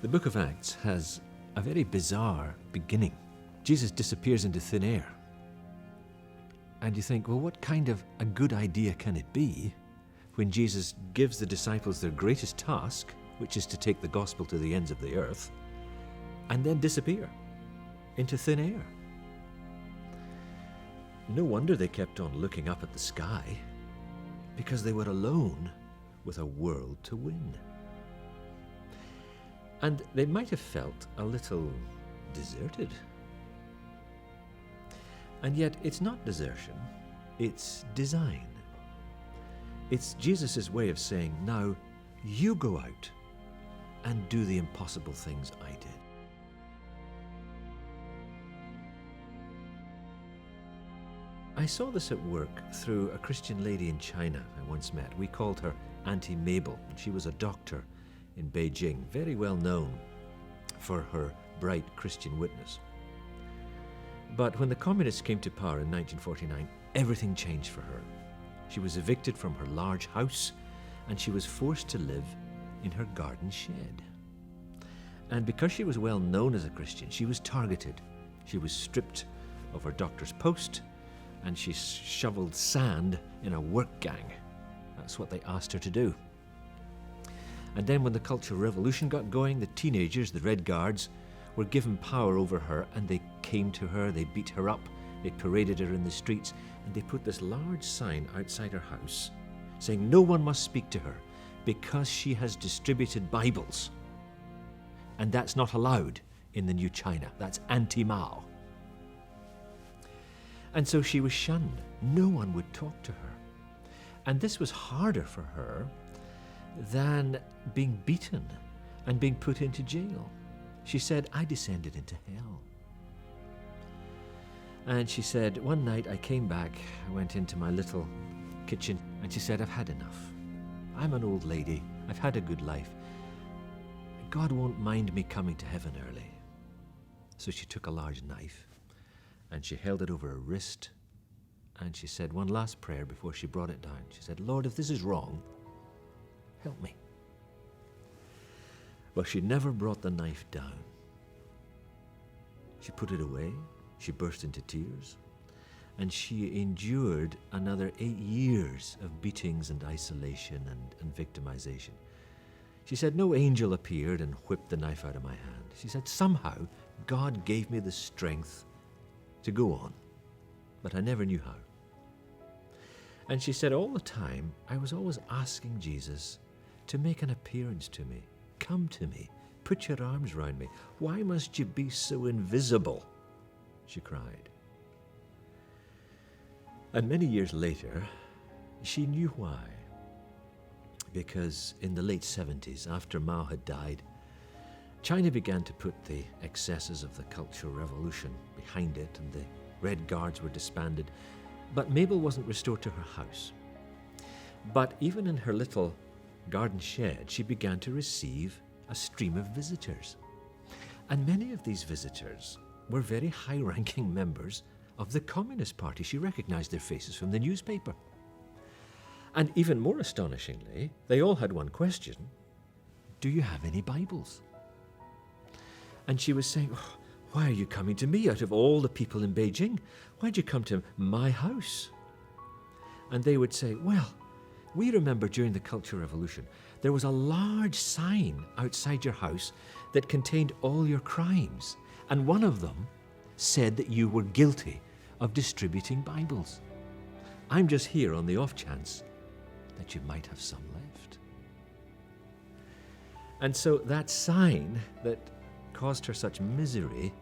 The book of Acts has a very bizarre beginning. Jesus disappears into thin air. And you think, well, what kind of a good idea can it be when Jesus gives the disciples their greatest task, which is to take the gospel to the ends of the earth, and then disappear into thin air? No wonder they kept on looking up at the sky, because they were alone with a world to win. And they might have felt a little deserted. And yet it's not desertion, it's design. It's Jesus' way of saying, now you go out and do the impossible things I did. I saw this at work through a Christian lady in China I once met. We called her Auntie Mabel. She was a doctor in Beijing, very well known for her bright Christian witness. But when the communists came to power in 1949, everything changed for her. She was evicted from her large house, and she was forced to live in her garden shed. And because she was well known as a Christian, she was targeted. She was stripped of her doctor's post, and she shoveled sand in a work gang. That's what they asked her to do. And then when the Cultural Revolution got going, the teenagers, the Red Guards, were given power over her, and they came to her, they beat her up, they paraded her in the streets, and they put this large sign outside her house saying no one must speak to her because she has distributed Bibles. And that's not allowed in the new China. That's anti-Mao. And so she was shunned. No one would talk to her. And this was harder for her than being beaten and being put into jail. She said, I descended into hell. And she said, one night I came back, I went into my little kitchen, and she said, I've had enough. I'm an old lady. I've had a good life. God won't mind me coming to heaven early. So she took a large knife and she held it over her wrist, and she said one last prayer before she brought it down. She said, Lord, if this is wrong, help me. Well, she never brought the knife down. She put it away. She burst into tears, and she endured another 8 years of beatings and isolation and victimization. She said, no angel appeared and whipped the knife out of my hand. She said, somehow God gave me the strength to go on, but I never knew how. And she said, all the time, I was always asking Jesus to make an appearance to me. Come to me. Put your arms around me. Why must you be so invisible? She cried. And many years later, she knew why. Because in the late 70s, after Mao had died, China began to put the excesses of the Cultural Revolution behind it, and the Red Guards were disbanded. But Mabel wasn't restored to her house. But even in her little garden shed, she began to receive a stream of visitors. And many of these visitors were very high-ranking members of the Communist Party. She recognized their faces from the newspaper. And even more astonishingly, they all had one question: do you have any Bibles? And she was saying, oh, why are you coming to me out of all the people in Beijing? Why'd you come to my house? And they would say, well, we remember during the Cultural Revolution, there was a large sign outside your house that contained all your crimes. And one of them said that you were guilty of distributing Bibles. I'm just here on the off chance that you might have some left. And so that sign that caused her such misery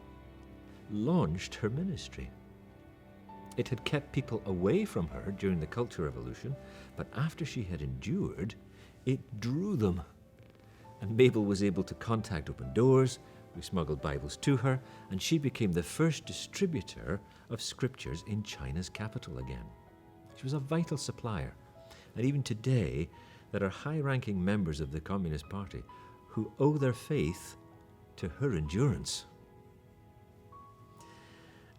launched her ministry. It had kept people away from her during the Cultural Revolution, but after she had endured, it drew them. And Mabel was able to contact Open Doors. We smuggled Bibles to her, and she became the first distributor of scriptures in China's capital again. She was a vital supplier. And even today, there are high-ranking members of the Communist Party who owe their faith to her endurance.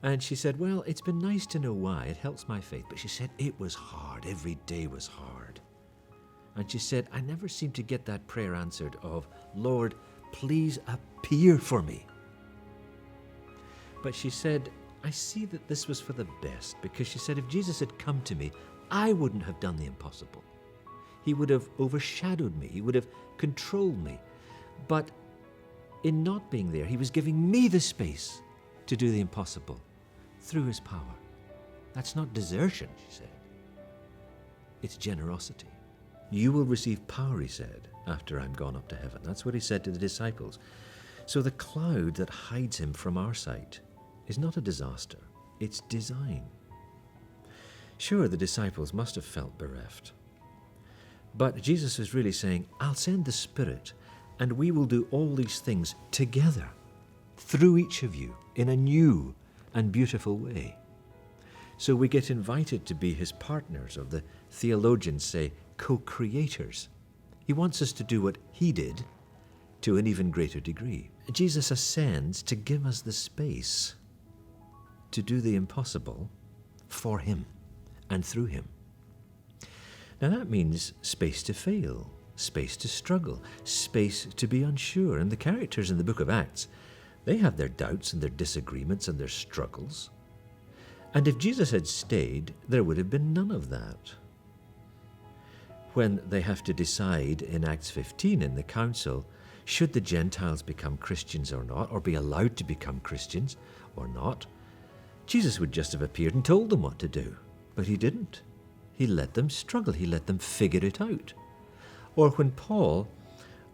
And she said, well, it's been nice to know why. It helps my faith. But she said, it was hard. Every day was hard. And she said, I never seemed to get that prayer answered of, Lord, please appear for me. But she said, I see that this was for the best, because she said, if Jesus had come to me, I wouldn't have done the impossible. He would have overshadowed me. He would have controlled me. But in not being there, he was giving me the space to do the impossible through his power. That's not desertion, she said. It's generosity. You will receive power, he said, after I'm gone up to heaven. That's what he said to the disciples. So the cloud that hides him from our sight is not a disaster. It's design. Sure, the disciples must have felt bereft. But Jesus is really saying, I'll send the Spirit, and we will do all these things together, through each of you, in a new and beautiful way. So we get invited to be his partners, or the theologians say, co-creators. He wants us to do what he did to an even greater degree. Jesus ascends to give us the space to do the impossible for him and through him. Now that means space to fail, space to struggle, space to be unsure. And the characters in the book of Acts, they have their doubts and their disagreements and their struggles. And if Jesus had stayed, there would have been none of that. When they have to decide in Acts 15 in the council, should the Gentiles become Christians or not, or be allowed to become Christians or not, Jesus would just have appeared and told them what to do. But he didn't. He let them struggle. He let them figure it out. Or when Paul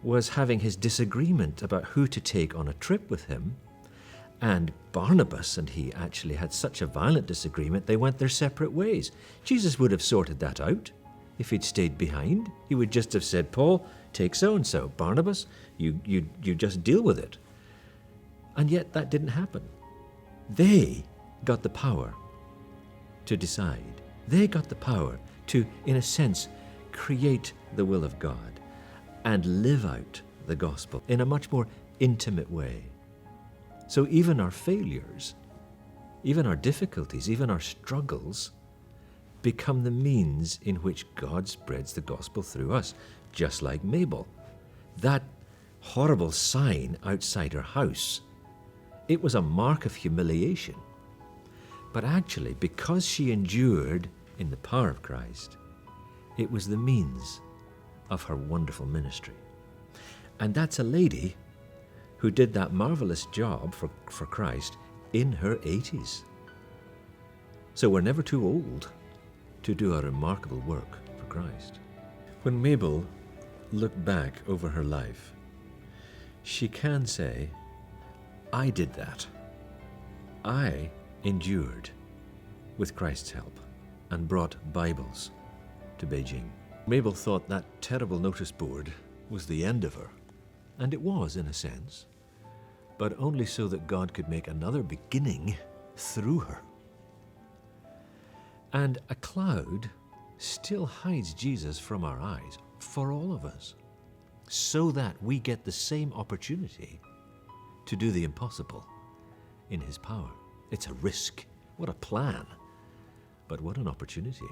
was having his disagreement about who to take on a trip with him, and Barnabas and he actually had such a violent disagreement, they went their separate ways. Jesus would have sorted that out. If he'd stayed behind, he would just have said, Paul, take so-and-so. Barnabas, you just deal with it. And yet that didn't happen. They got the power to decide. They got the power to, in a sense, create the will of God and live out the gospel in a much more intimate way. So even our failures, even our difficulties, even our struggles become the means in which God spreads the gospel through us, just like Mabel. That horrible sign outside her house, it was a mark of humiliation. But actually, because she endured in the power of Christ, it was the means of her wonderful ministry. And that's a lady who did that marvelous job for Christ in her 80s. So we're never too old to do a remarkable work for Christ. When Mabel looked back over her life, she can say, I did that. I endured with Christ's help and brought Bibles to Beijing. Mabel thought that terrible notice board was the end of her, and it was in a sense, but only so that God could make another beginning through her. And a cloud still hides Jesus from our eyes for all of us, so that we get the same opportunity to do the impossible in his power. It's a risk. What a plan. But what an opportunity.